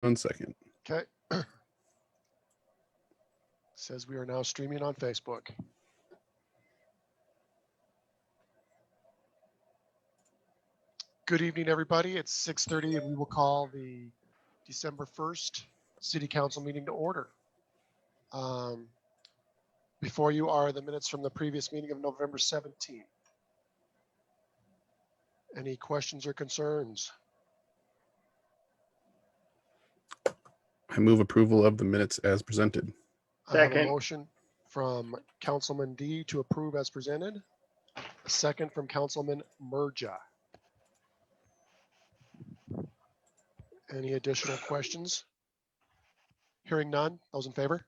1 second. Okay. Says we are now streaming on Facebook. Good evening, everybody. It's 6:30 and we will call the December 1st City Council meeting to order. Before you are the minutes from the previous meeting of November 17th. Any questions or concerns? I move approval of the minutes as presented. I have a motion from Councilman D to approve as presented. A second from Councilman Merja. Any additional questions? Hearing none. Those in favor?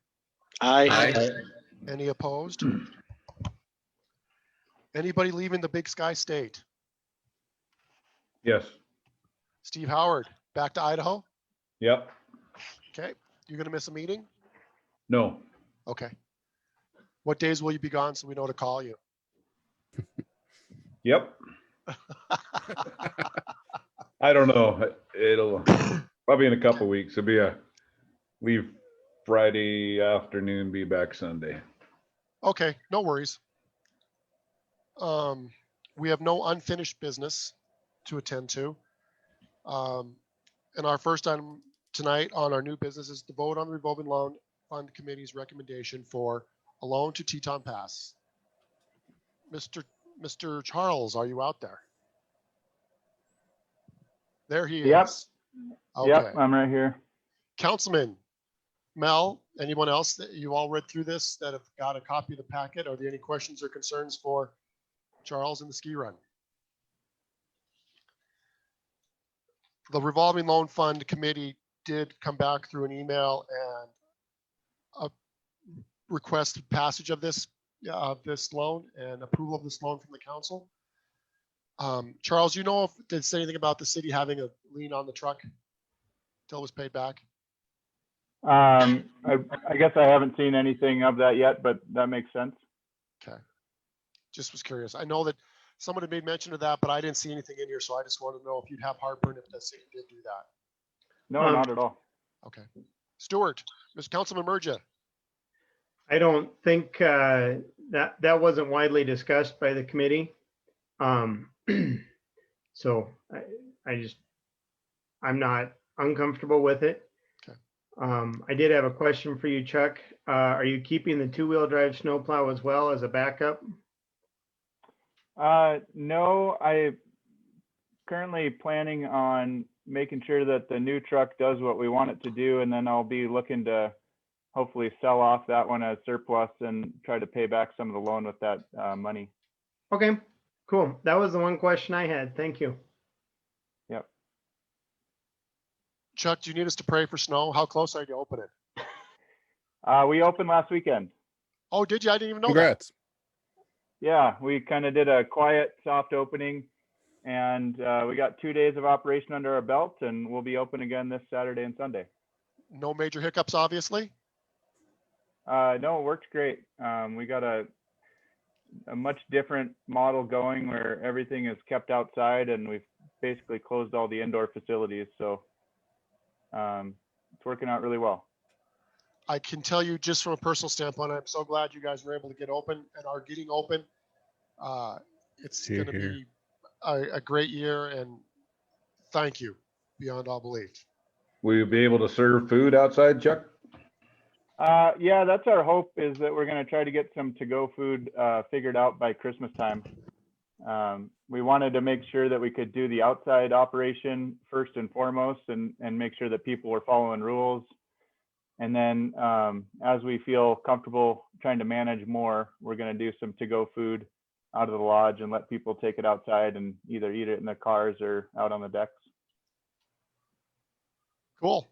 Aye. Any opposed? Anybody leaving the Big Sky State? Yes. Steve Howard, back to Idaho? Yep. Okay. You're going to miss a meeting? No. Okay. What days will you be gone so we know to call you? Yep. I don't know. It'll probably in a couple weeks. It'll be leave Friday afternoon, be back Sunday. Okay, no worries. We have no unfinished business to attend to. And our first item tonight on our new business is to vote on the revolving loan fund committee's recommendation for a loan to Teton Pass. Mr. Charles, are you out there? There he Yep. is. Okay. Yep, I'm right here. Councilman, Mel, anyone else that you all read through this that have got a copy of the packet? Are there any questions or concerns for Charles in the ski run? The revolving loan fund committee did come back through an email and request passage of this loan and approval of this loan from the council. Charles, you know if did it say anything about the city having a lien on the truck till it was paid back? I guess I haven't seen anything of that yet, but that makes sense. Okay. Just was curious. I know that someone had made mention of that, but I didn't see anything in here, so I just wanted to know if you'd have heartburn if the city did do that. No, not at all. Okay. Stuart, Mr. Councilman Merja. I don't think that wasn't widely discussed by the committee. So I'm not uncomfortable with it. Okay. I did have a question for you, Chuck. Are you keeping the two-wheel drive snowplow as well as a backup? No, I currently planning on making sure that the new truck does what we want it to do, and then I'll be looking to hopefully sell off that one as surplus and try to pay back some of the loan with that money. Okay, cool. That was the one question I had. Thank you. Yep. Chuck, do you need us to pray for snow? How close are you to open it? We opened last weekend. Oh, did you? I didn't even know Congrats. Yeah, we kind of did a quiet, soft opening, and we got 2 days of operation under our belt, and we'll be open again this Saturday and Sunday. that. No major hiccups, obviously? No, it worked great. We got a much different model going where everything is kept outside, and we've basically closed all the indoor facilities. So it's working out really well. I can tell you just from a personal standpoint, I'm so glad you guys were able to get open and are getting open. It's going to be a great year, and thank you beyond all belief. Will you be able to serve food outside, Chuck? Yeah, that's our hope, is that we're going to try to get some to-go food figured out by Christmas time. We wanted to make sure that we could do the outside operation first and foremost, and make sure that people were following rules. And then as we feel comfortable trying to manage more, we're going to do some to-go food out of the lodge and let people take it outside and either eat it in their cars or out on the decks. Cool.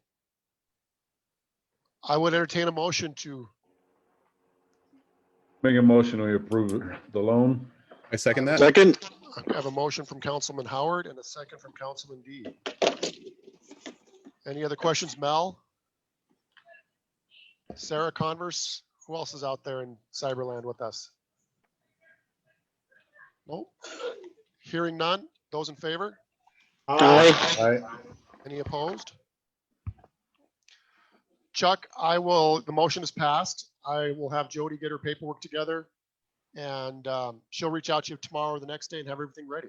I would entertain a motion to. Make a motion, we approve the loan. I second that. Second. I have a motion from Councilman Howard and a second from Councilman D. Any other questions, Mel? Sarah Converse? Who else is out there in Cyberland with us? Nope. Hearing none. Those in favor? Aye. Aye. Any opposed? Chuck, the motion is passed. I will have Jody get her paperwork together and she'll reach out to you tomorrow or the next day and have everything ready.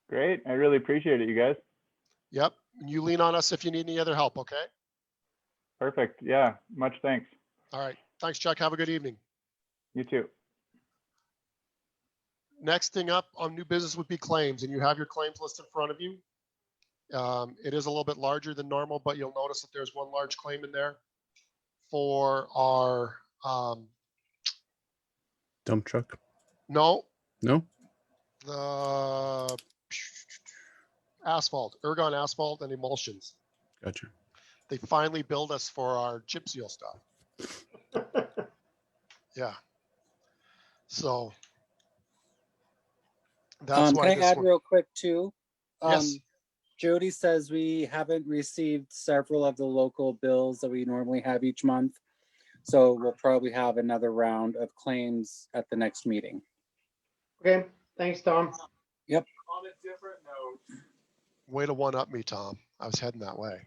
Great. I really appreciate it, you guys. Yep. And you lean on us if you need any other help, okay? Perfect. Yeah. Much thanks. All right. Thanks, Chuck. Have a good evening. You too. Next thing up on new business would be claims, and you have your claims list in front of you. It is a little bit larger than normal, but you'll notice that there's one large claim in there for our, Dump truck. no, No? the asphalt, Ergon asphalt and emulsions. Gotcha. They finally billed us for our chip seal stuff. Yeah. So that's why Can I this add one. real quick too? Yes. Jody says we haven't received several of the local bills that we normally have each month. So we'll probably have another round of claims at the next meeting. Okay, thanks, Tom. Yep. On a different note. Way to one up me, Tom. I was heading that way.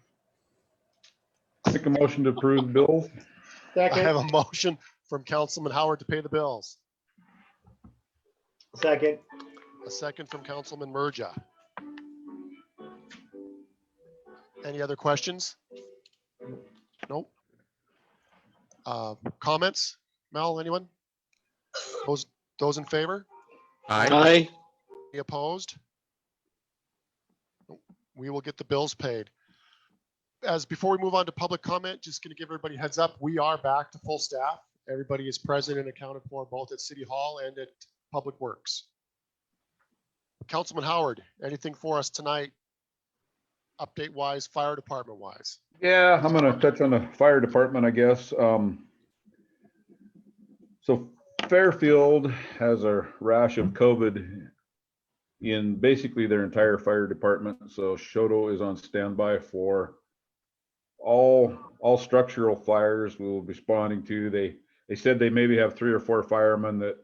Make a motion to approve bills. I Second, have a motion from Councilman Howard to pay the bills. second. A second from Councilman Merja. Any other questions? Nope. Comments? Mel, anyone? Those in favor? Aye. Any opposed? Nope. We will get the bills paid. As before we move on to public comment, just going to give everybody a heads up. We are back to full staff. Everybody is present and accounted for both at City Hall and at Public Works. Councilman Howard, anything for us tonight? Update wise, fire department wise. Yeah, I'm gonna touch on the fire department, I guess. So Fairfield has a rash of COVID in basically their entire fire department. So Choteau is on standby for all structural fires we will be responding to. They said they maybe have 3 or 4 firemen that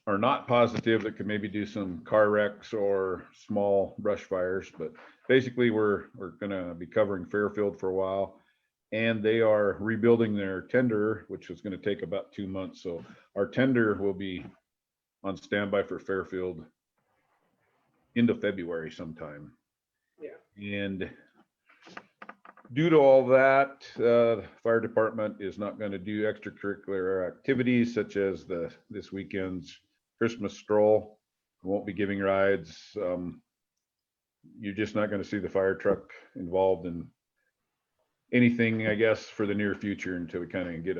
are not positive that could maybe do some car wrecks or small brush fires, but basically we're gonna be covering Fairfield for a while, and they are rebuilding their tender, which is gonna take about 2 months. So our tender will be on standby for Fairfield into February sometime. Yeah. And due to all that, the fire department is not going to do extracurricular activities such as this weekend's Christmas stroll. We won't be giving rides. You're just not going to see the fire truck involved in anything, I guess, for the near future until we kind of get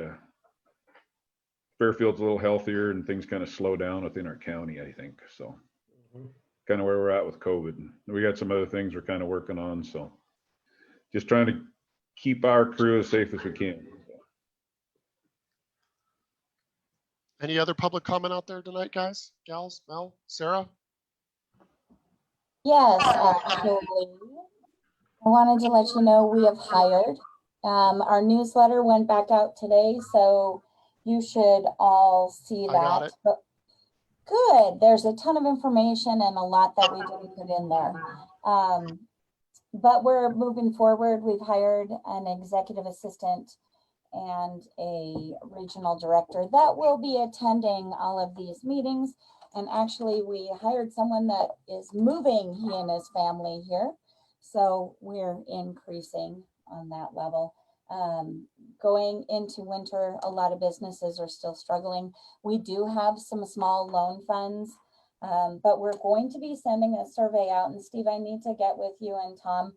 Fairfield's a little healthier and things kind of slow down within our county, I think. So kind of where we're at with COVID. We got some other things we're kind of working on. So just trying to keep our crew as safe as we can. Any other public comment out there tonight, guys, gals, Mel, Sarah? Yes, actually, I wanted to let you know we have hired. Our newsletter went back out today, so you should all see I got that. it. But good, there's a ton of information and a lot that we didn't put in there. But we're moving forward. We've hired an executive assistant and a regional director that will be attending all of these meetings. And actually, we hired someone that is moving, he and his family here. So we're increasing on that level. Going into winter, a lot of businesses are still struggling. We do have some small loan funds, but we're going to be sending a survey out. And Steve, I need to get with you and Tom.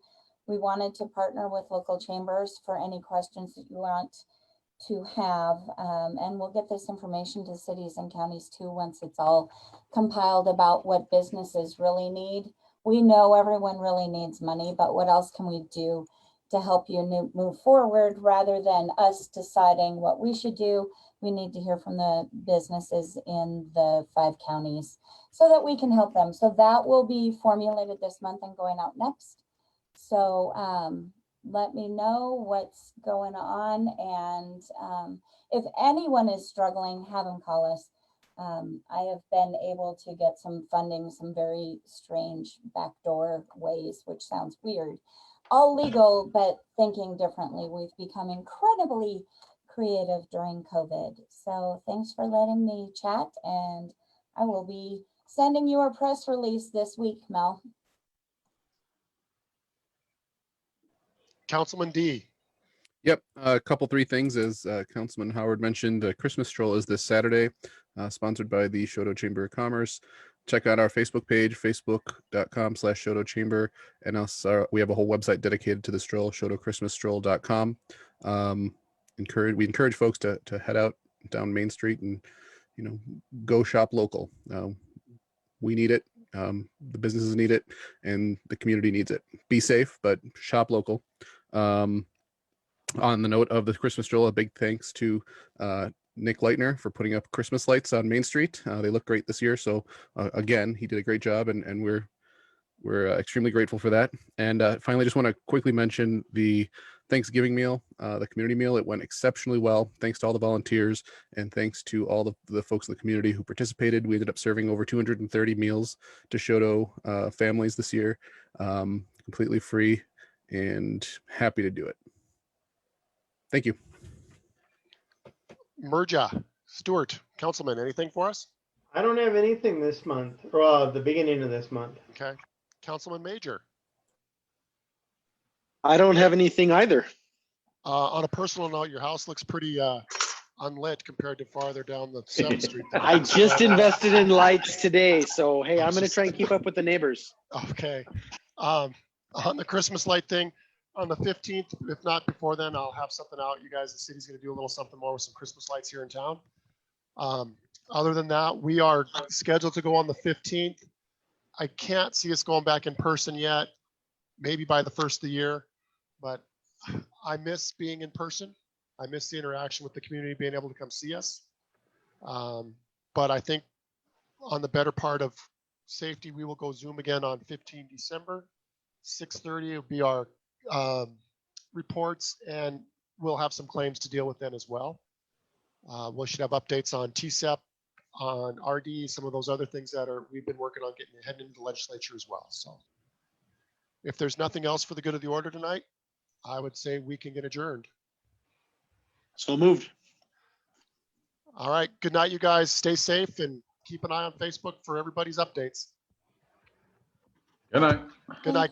We wanted to partner with local chambers for any questions that you want to have. And we'll get this information to cities and counties too, once it's all compiled about what businesses really need. We know everyone really needs money, but what else can we do to help you move forward rather than us deciding what we should do? We need to hear from the businesses in the 5 counties so that we can help them. So that will be formulated this month and going out next. So let me know what's going on. And if anyone is struggling, have them call us. I have been able to get some funding, some very strange backdoor ways, which sounds weird, all legal, but thinking differently. We've become incredibly creative during COVID. So thanks for letting me chat, and I will be sending you a press release this week, Mel. Councilman D. Yep. A couple, three things. As Councilman Howard mentioned, Christmas stroll is this Saturday, sponsored by the Choteau Chamber of Commerce. Check out our Facebook page, facebook.com/Choteau Chamber. And also, we have a whole website dedicated to the stroll, ChoteauChristmasStroll.com. We encourage folks to head out down Main Street and, go shop local. We need it. The businesses need it, and the community needs it. Be safe, but shop local. On the note of the Christmas stroll, a big thanks to Nick Leitner for putting up Christmas lights on Main Street. They look great this year. So again, he did a great job, and we're extremely grateful for that. And finally, just want to quickly mention the Thanksgiving meal, the community meal. It went exceptionally well. Thanks to all the volunteers, and thanks to all the folks in the community who participated. We ended up serving over 230 meals to Choteau families this year, completely free, and happy to do it. Thank you. Merja, Stewart, Councilman, anything for us? I don't have anything this month, or the beginning of this month. Okay. Councilman Major. I don't have anything either. On a personal note, your house looks pretty unlit compared to farther down the 7th Street. there. I just invested in lights today, so hey, I'm going to try and keep up with the neighbors. Okay. On the Christmas light thing, on the 15th, if not before then, I'll have something out. You guys, the city's going to do a little something more with some Christmas lights here in town. Other than that, we are scheduled to go on the 15th. I can't see us going back in person yet, maybe by the first of the year, but I miss being in person. I miss the interaction with the community, being able to come see us. But I think on the better part of safety, we will go Zoom again on 15 December, 6:30 will be our reports, and we'll have some claims to deal with then as well. We should have updates on TCEP, on RD, some of those other things that we've been working on heading into the legislature as well. So if there's nothing else for the good of the order tonight, I would say we can get adjourned. So moved. All right. Good night, you guys. Stay safe and keep an eye on Facebook for everybody's updates. Good night. Good night, guys.